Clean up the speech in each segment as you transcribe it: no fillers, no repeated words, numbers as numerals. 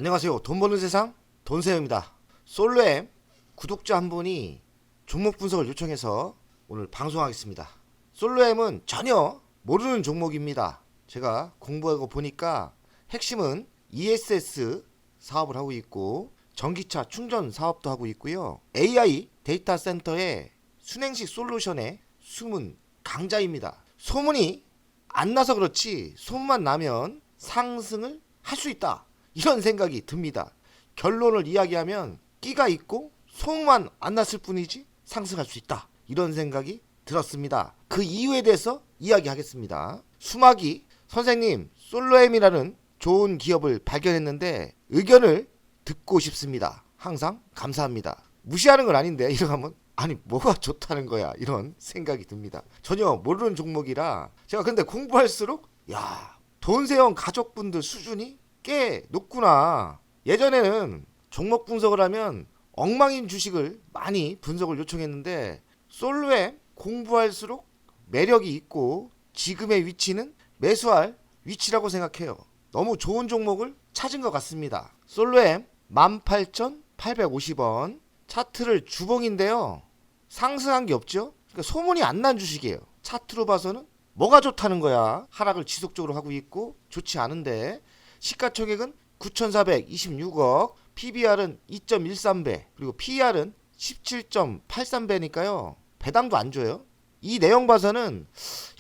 안녕하세요. 돈 버는 세상 돈세영입니다. 솔로엠 구독자 한 분이 종목 분석을 요청해서 오늘 방송하겠습니다. 솔로엠은 전혀 모르는 종목입니다. 제가 공부하고 보니까 핵심은 ESS 사업을 하고 있고 전기차 충전 사업도 하고 있고요. AI 데이터 센터의 순행식 솔루션의 숨은 강자입니다. 소문이 안 나서 그렇지 소문만 나면 상승을 할 수 있다. 이런 생각이 듭니다. 결론을 이야기하면 끼가 있고 소문만 안 났을 뿐이지 상승할 수 있다. 이런 생각이 들었습니다. 그 이유에 대해서 이야기하겠습니다. 수막이 선생님 솔로엠이라는 좋은 기업을 발견했는데 의견을 듣고 싶습니다. 항상 감사합니다. 무시하는 건 아닌데 이러고 하면 아니 뭐가 좋다는 거야 이런 생각이 듭니다. 전혀 모르는 종목이라 제가 근데 공부할수록 야 돈세영 가족분들 수준이 꽤 높구나. 예전에는 종목 분석을 하면 엉망인 주식을 많이 분석을 요청했는데 솔로엠 공부할수록 매력이 있고 지금의 위치는 매수할 위치라고 생각해요. 너무 좋은 종목을 찾은 것 같습니다. 솔로엠 18,850원 차트를 주봉인데요. 상승한 게 없죠. 그러니까 소문이 안 난 주식이에요. 차트로 봐서는 뭐가 좋다는 거야. 하락을 지속적으로 하고 있고 좋지 않은데 시가총액은 9,426억, PBR은 2.13배, 그리고 PER은 17.83배니까요. 배당도 안 줘요. 이 내용 봐서는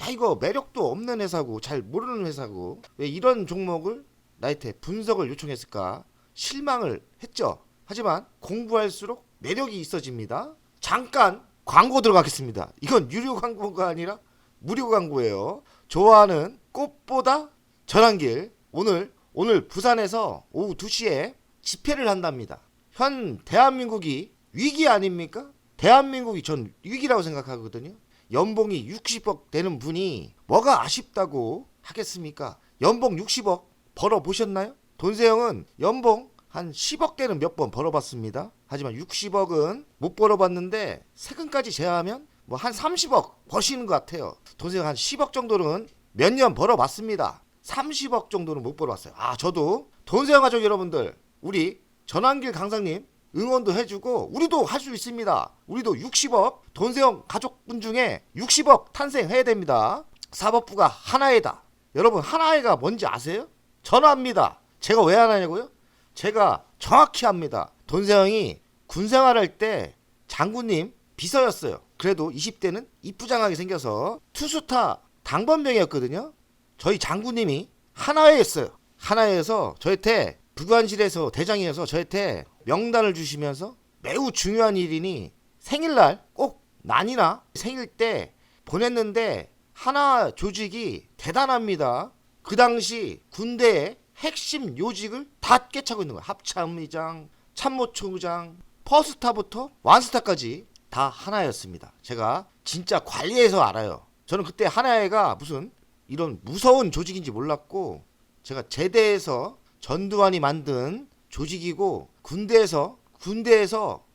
야 이거 매력도 없는 회사고 잘 모르는 회사고 왜 이런 종목을 나한테 분석을 요청했을까 실망을 했죠. 하지만 공부할수록 매력이 있어집니다. 잠깐 광고 들어가겠습니다. 이건 유료 광고가 아니라 무료 광고예요. 좋아하는 꽃보다 전환길 오늘 부산에서 오후 2시에 집회를 한답니다. 현 대한민국이 위기 아닙니까? 대한민국이 전 위기라고 생각하거든요. 연봉이 60억 되는 분이 뭐가 아쉽다고 하겠습니까? 연봉 60억 벌어보셨나요? 돈세영은 연봉 한 10억 대는 몇 번 벌어봤습니다. 하지만 60억은 못 벌어봤는데 세금까지 제하면 뭐 한 30억 버시는 것 같아요. 돈세영 한 10억 정도는 몇 년 벌어봤습니다. 30억 정도는 못 벌어봤어요. 저도 돈세영 가족 여러분들 우리 전환길 강사님 응원도 해주고 우리도 할 수 있습니다. 우리도 60억 돈세영 가족분 중에 60억 탄생해야 됩니다. 사법부가 하나회다. 여러분 하나회가 뭔지 아세요? 전화합니다. 제가 왜 하나냐고요? 제가 정확히 합니다. 돈세영이 군생활할 때 장군님 비서였어요. 그래도 20대는 이쁘장하게 생겨서 투스타 당번병이었거든요. 저희 장군님이 하나회였어요. 하나회에서 저한테 부관실에서 대장이어서 저한테 명단을 주시면서 매우 중요한 일이니 생일날 꼭 난이나 생일 때 보냈는데 하나 조직이 대단합니다. 그 당시 군대의 핵심 요직을 다 꿰차고 있는 거예요. 합참의장, 참모총장, 퍼스타부터 완스타까지 다 하나였습니다. 제가 진짜 관리해서 알아요. 저는 그때 하나회가 무슨 이런 무서운 조직인지 몰랐고 제가 제대에서 전두환이 만든 조직이고 군대에서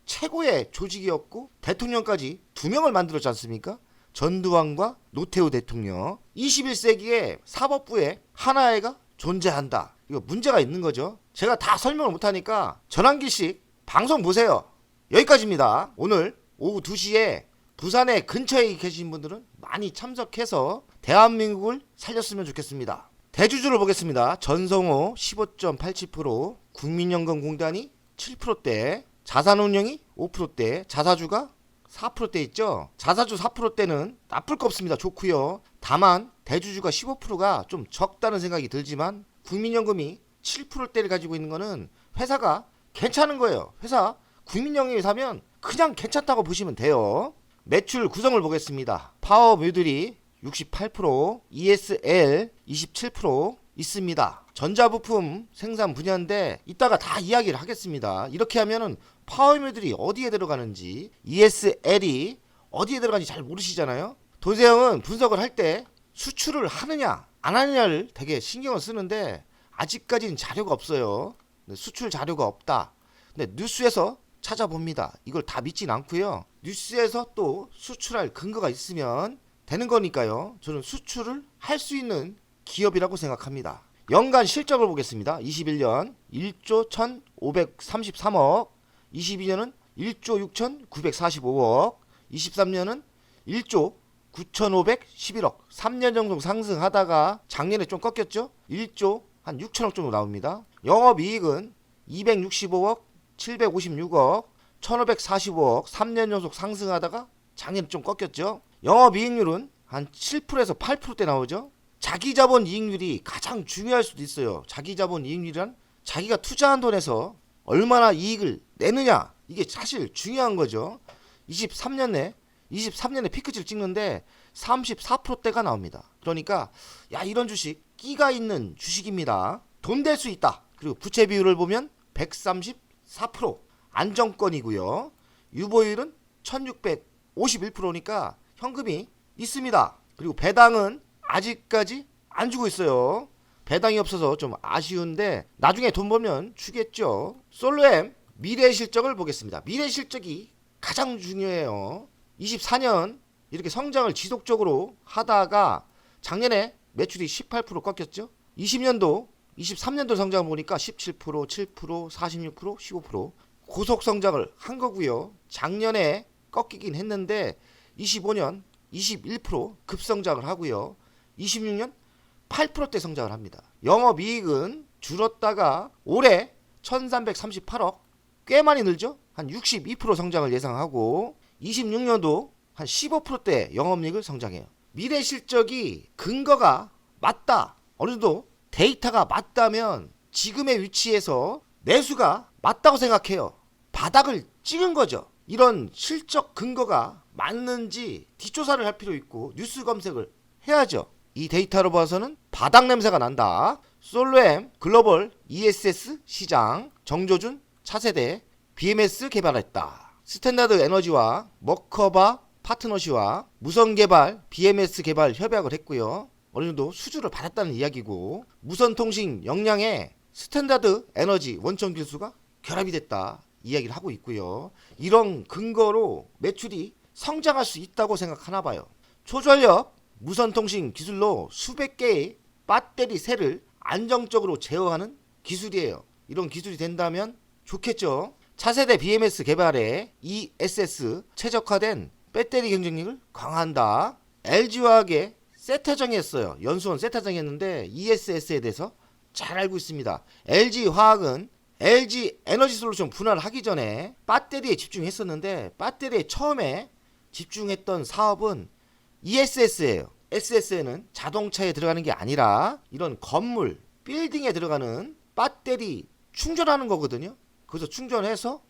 최고의 조직이었고 대통령까지 2명을 만들었지 않습니까? 전두환과 노태우 대통령. 21세기에 사법부에 하나회가 존재한다. 이거 문제가 있는 거죠. 제가 다 설명을 못하니까 전환기식 방송 보세요. 여기까지입니다. 오늘 오후 2시에 부산에 근처에 계신 분들은 많이 참석해서 대한민국을 살렸으면 좋겠습니다. 대주주를 보겠습니다. 전성호 15.87%, 국민연금공단이 7%대, 자산운용이 5%대, 자사주가 4%대 있죠. 자사주 4%대는 나쁠 거 없습니다. 좋고요. 다만 대주주가 15%가 좀 적다는 생각이 들지만 국민연금이 7%대를 가지고 있는 거는 회사가 괜찮은 거예요. 회사 국민연금이 사면 그냥 괜찮다고 보시면 돼요. 매출 구성을 보겠습니다. 파워뮤들이 68%, ESL 27% 있습니다. 전자부품 생산 분야인데 이따가 다 이야기를 하겠습니다. 이렇게 하면은 파워뮤들이 어디에 들어가는지 ESL이 어디에 들어가는지 잘 모르시잖아요. 돈세영은 분석을 할 때 수출을 하느냐 안 하느냐를 되게 신경을 쓰는데 아직까지는 자료가 없어요. 수출 자료가 없다. 근데 뉴스에서 찾아봅니다. 이걸 다 믿진 않고요. 뉴스에서 또 수출할 근거가 있으면 되는 거니까요. 저는 수출을 할 수 있는 기업이라고 생각합니다. 연간 실적을 보겠습니다. 21년 1조 1533억, 22년은 1조 6945억, 23년은 1조 9511억. 3년 정도 상승하다가 작년에 좀 꺾였죠. 1조 한 6천억 정도 나옵니다. 영업이익은 265억, 756억, 1545억. 3년 연속 상승하다가 작년에 좀 꺾였죠. 영업이익률은 한 7%에서 8%대 나오죠. 자기자본 이익률이 가장 중요할 수도 있어요. 자기자본 이익률이란 자기가 투자한 돈에서 얼마나 이익을 내느냐, 이게 사실 중요한 거죠. 23년에 피크치를 찍는데 34%대가 나옵니다. 그러니까 야, 이런 주식 끼가 있는 주식입니다. 돈 될 수 있다. 그리고 부채 비율을 보면 134%, 안정권이고요. 유보율은 1651%니까 현금이 있습니다. 그리고 배당은 아직까지 안 주고 있어요. 배당이 없어서 좀 아쉬운데 나중에 돈 벌면 주겠죠. 솔로엠 미래 실적을 보겠습니다. 미래 실적이 가장 중요해요. 24년 이렇게 성장을 지속적으로 하다가 작년에 매출이 18% 꺾였죠. 20년도 23년도 성장을 보니까 17%, 7%, 46%, 15% 고속 성장을 한 거고요. 작년에 꺾이긴 했는데 25년 21% 급성장을 하고요. 26년 8%대 성장을 합니다. 영업이익은 줄었다가 올해 1338억, 꽤 많이 늘죠. 한 62% 성장을 예상하고 26년도 한 15%대 영업이익을 성장해요. 미래 실적이 근거가 맞다, 어느 정도 데이터가 맞다면 지금의 위치에서 매수가 맞다고 생각해요. 바닥을 찍은 거죠. 이런 실적 근거가 맞는지 뒷조사를 할 필요 있고 뉴스 검색을 해야죠. 이 데이터로 봐서는 바닥 냄새가 난다. 솔로엠 글로벌 ESS 시장 정조준 차세대 BMS 개발했다. 스탠다드 에너지와 머커바 파트너시와 무선 개발 BMS 개발 협약을 했고요. 어느 정도 수주를 받았다는 이야기고, 무선 통신 역량에 스탠다드 에너지 원천 기술수가 결합이 됐다 이야기를 하고 있고요. 이런 근거로 매출이 성장할 수 있다고 생각하나 봐요. 초전력 무선 통신 기술로 수백 개의 배터리 셀을 안정적으로 제어하는 기술이에요. 이런 기술이 된다면 좋겠죠. 차세대 BMS 개발에 ESS 최적화된 배터리 경쟁력을 강화한다. LG화학에 세타정했어요. 연수원 세타정했는데 ESS에 대해서 잘 알고 있습니다. LG화학은 LG 에너지 솔루션 분할을 하기 전에 배터리에 집중했었는데, 배터리에 처음에 집중했던 사업은 ESS예요. SS에는 자동차에 들어가는 게 아니라 이런 건물, 빌딩에 들어가는 배터리 충전하는 거거든요. 그래서 충전해서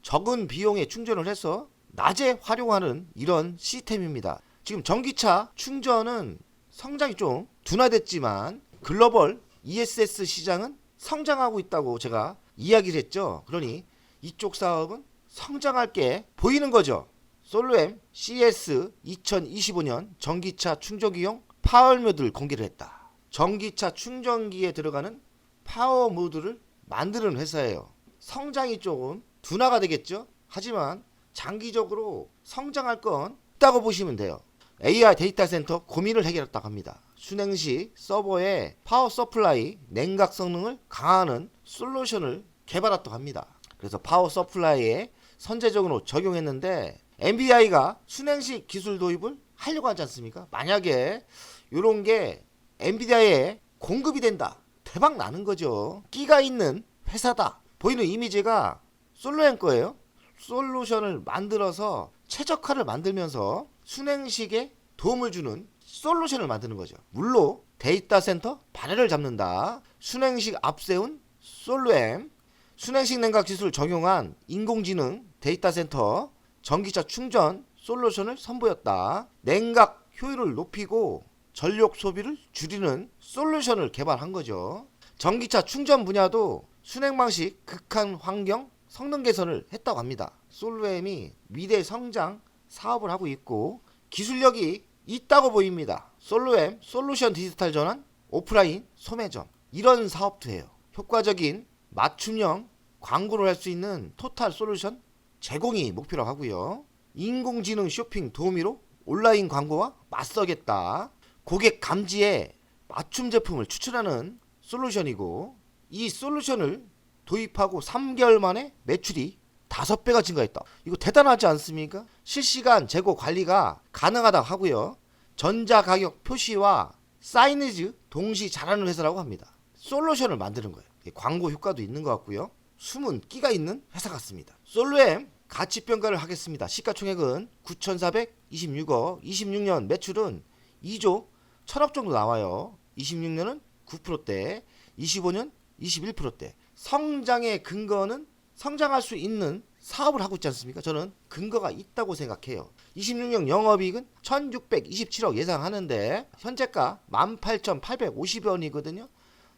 적은 비용에 충전을 해서 낮에 활용하는 이런 시스템입니다. 지금 전기차 충전은 성장이 좀 둔화됐지만 글로벌 ESS 시장은 성장하고 있다고 제가 이야기를 했죠. 그러니 이쪽 사업은 성장할 게 보이는 거죠. 솔로엠 CS 2025년 전기차 충전기용 파워 모듈을 공개를 했다. 전기차 충전기에 들어가는 파워 모듈을 만드는 회사예요. 성장이 조금 둔화가 되겠죠. 하지만 장기적으로 성장할 건 있다고 보시면 돼요. AI 데이터 센터 고민을 해결했다고 합니다. 순행식 서버에 파워 서플라이 냉각 성능을 강화하는 솔루션을 개발했다고 합니다. 그래서 파워 서플라이에 선제적으로 적용했는데 NVIDIA가 순행식 기술 도입을 하려고 하지 않습니까? 만약에 이런 게 NVIDIA에 공급이 된다, 대박 나는 거죠. 끼가 있는 회사다. 보이는 이미지가 솔로엠 거예요. 솔루션을 만들어서 최적화를 만들면서 순행식에 도움을 주는 솔루션을 만드는 거죠. 물론 데이터 센터 발해를 잡는다. 순행식 앞세운 솔로엠, 순행식 냉각 기술을 적용한 인공지능 데이터 센터 전기차 충전 솔루션을 선보였다. 냉각 효율을 높이고 전력 소비를 줄이는 솔루션을 개발한 거죠. 전기차 충전 분야도 순행 방식 극한 환경 성능 개선을 했다고 합니다. 솔로엠이 미래 성장 사업을 하고 있고 기술력이 있다고 보입니다. 솔로엠 솔루션 디지털 전환 오프라인 소매점, 이런 사업도 해요. 효과적인 맞춤형 광고를 할 수 있는 토탈 솔루션 제공이 목표라고 하고요. 인공지능 쇼핑 도우미로 온라인 광고와 맞서겠다. 고객 감지에 맞춤 제품을 추천하는 솔루션이고, 이 솔루션을 도입하고 3개월 만에 매출이 5배가 증가했다. 이거 대단하지 않습니까? 실시간 재고 관리가 가능하다고 하고요. 전자가격 표시와 사이니지 동시 잘하는 회사라고 합니다. 솔루션을 만드는 거예요. 광고 효과도 있는 것 같고요. 숨은 끼가 있는 회사 같습니다. 솔루엠 가치평가를 하겠습니다. 시가총액은 9,426억, 26년 매출은 2조 1,000억 정도 나와요. 26년은 9%대, 25년 21%대. 성장의 근거는 성장할 수 있는 사업을 하고 있지 않습니까? 저는 근거가 있다고 생각해요. 26년 영업이익은 1,627억 예상하는데 현재가 18,850원이거든요.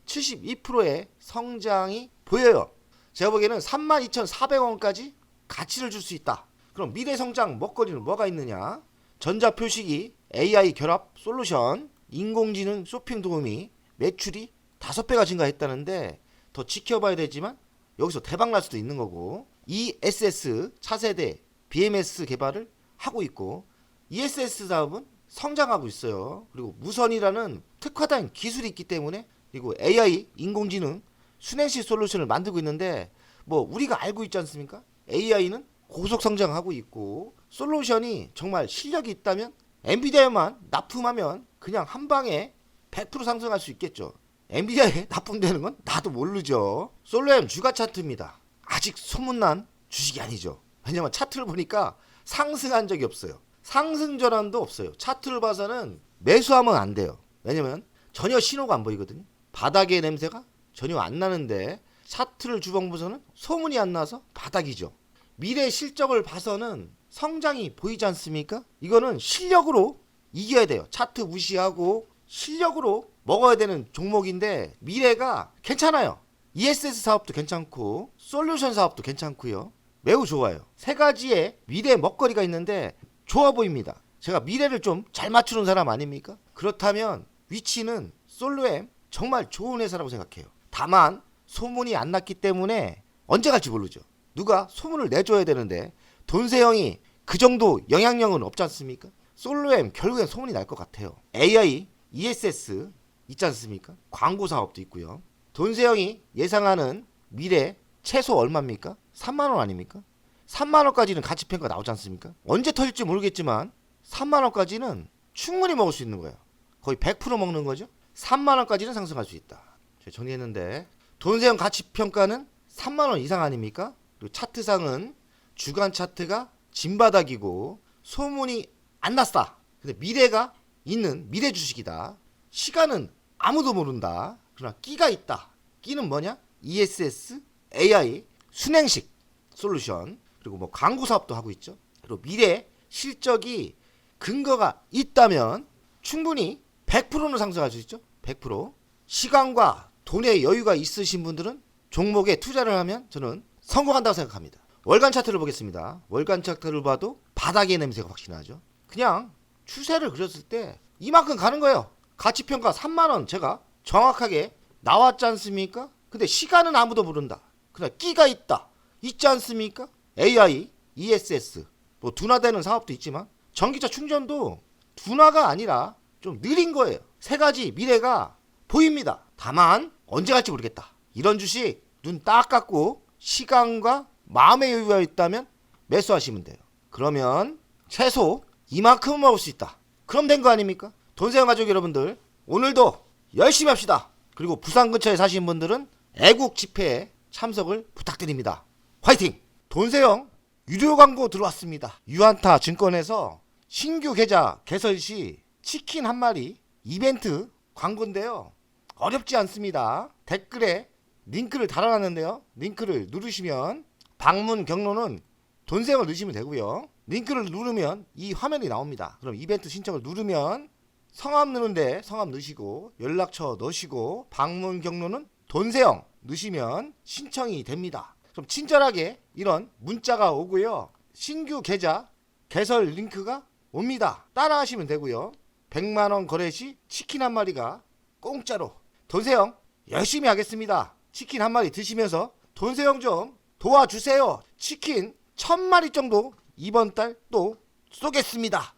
72%의 성장이 보여요. 제가 보기에는 32,400원까지 가치를 줄 수 있다. 그럼 미래 성장 먹거리는 뭐가 있느냐? 전자표시기, AI 결합 솔루션, 인공지능 쇼핑 도우미 매출이 5배가 증가했다는데 더 지켜봐야 되지만 여기서 대박 날 수도 있는 거고, ESS 차세대 BMS 개발을 하고 있고, ESS 사업은 성장하고 있어요. 그리고 무선이라는 특화된 기술이 있기 때문에, 그리고 AI 인공지능 순행식 솔루션을 만들고 있는데, 뭐 우리가 알고 있지 않습니까? AI는 고속 성장하고 있고, 솔루션이 정말 실력이 있다면 엔비디아만 납품하면 그냥 한 방에 100% 상승할 수 있겠죠. 엔비디아에 납품되는 건 나도 모르죠. 솔루엠 주가 차트입니다. 아직 소문난 주식이 아니죠. 왜냐면 차트를 보니까 상승한 적이 없어요. 상승 전환도 없어요. 차트를 봐서는 매수하면 안 돼요. 왜냐면 전혀 신호가 안 보이거든요. 바닥의 냄새가 전혀 안 나는데 차트를 주봉보서는 소문이 안 나서 바닥이죠. 미래 실적을 봐서는 성장이 보이지 않습니까? 이거는 실력으로 이겨야 돼요. 차트 무시하고 실력으로 먹어야 되는 종목인데 미래가 괜찮아요. ESS 사업도 괜찮고 솔루션 사업도 괜찮고요. 매우 좋아요. 세 가지의 미래 먹거리가 있는데 좋아 보입니다. 제가 미래를 좀 잘 맞추는 사람 아닙니까? 그렇다면 위치는 솔루엠 정말 좋은 회사라고 생각해요. 다만 소문이 안 났기 때문에 언제 갈지 모르죠. 누가 소문을 내줘야 되는데 돈세형이 그 정도 영향력은 없지 않습니까? 솔루엠 결국엔 소문이 날 것 같아요. AI, ESS 있지 않습니까? 광고 사업도 있고요. 돈세형이 예상하는 미래 최소 얼마입니까? 3만원 아닙니까? 3만원까지는 가치평가 나오지 않습니까? 언제 터질지 모르겠지만 3만원까지는 충분히 먹을 수 있는 거예요. 거의 100% 먹는 거죠. 3만원까지는 상승할 수 있다. 제가 정리했는데 돈세형 가치평가는 3만원 이상 아닙니까? 그리고 차트상은 주간 차트가 진바닥이고 소문이 안 났다. 근데 미래가 있는 미래 주식이다. 시간은 아무도 모른다. 그러나 끼가 있다. 끼는 뭐냐? ESS, AI, 순행식 솔루션, 그리고 뭐 광고 사업도 하고 있죠. 그리고 미래 실적이 근거가 있다면 충분히 100%는 상승할 수 있죠. 100%. 시간과 돈의 여유가 있으신 분들은 종목에 투자를 하면 저는 성공한다고 생각합니다. 월간 차트를 보겠습니다. 월간 차트를 봐도 바닥의 냄새가 확실히 나죠. 그냥 추세를 그렸을 때 이만큼 가는 거예요. 가치평가 3만원 제가 정확하게 나왔지 않습니까? 근데 시간은 아무도 모른다. 그러나 끼가 있다. 있지 않습니까? AI, ESS 뭐 둔화되는 사업도 있지만 전기차 충전도 둔화가 아니라 좀 느린 거예요. 세 가지 미래가 보입니다. 다만 언제 갈지 모르겠다. 이런 주식 눈 딱 감고 시간과 마음의 여유가 있다면 매수하시면 돼요. 그러면 최소 이만큼은 먹을 수 있다. 그럼 된 거 아닙니까? 돈세형 가족 여러분들 오늘도 열심히 합시다. 그리고 부산 근처에 사시는 분들은 애국 집회에 참석을 부탁드립니다. 화이팅! 돈세형 유료 광고 들어왔습니다. 유한타 증권에서 신규 계좌 개설 시 치킨 한 마리 이벤트 광고인데요. 어렵지 않습니다. 댓글에 링크를 달아놨는데요. 링크를 누르시면 방문 경로는 돈세형을 넣으시면 되고요. 링크를 누르면 이 화면이 나옵니다. 그럼 이벤트 신청을 누르면 성함 넣는데 성함 넣으시고 연락처 넣으시고 방문 경로는 돈세형 넣으시면 신청이 됩니다. 그럼 친절하게 이런 문자가 오고요. 신규 계좌 개설 링크가 옵니다. 따라 하시면 되고요. 100만원 거래 시 치킨 한 마리가 공짜로. 돈세형 열심히 하겠습니다. 치킨 한 마리 드시면서 돈세형 좀 도와주세요. 치킨 1000마리 정도 이번 달 또 쏘겠습니다.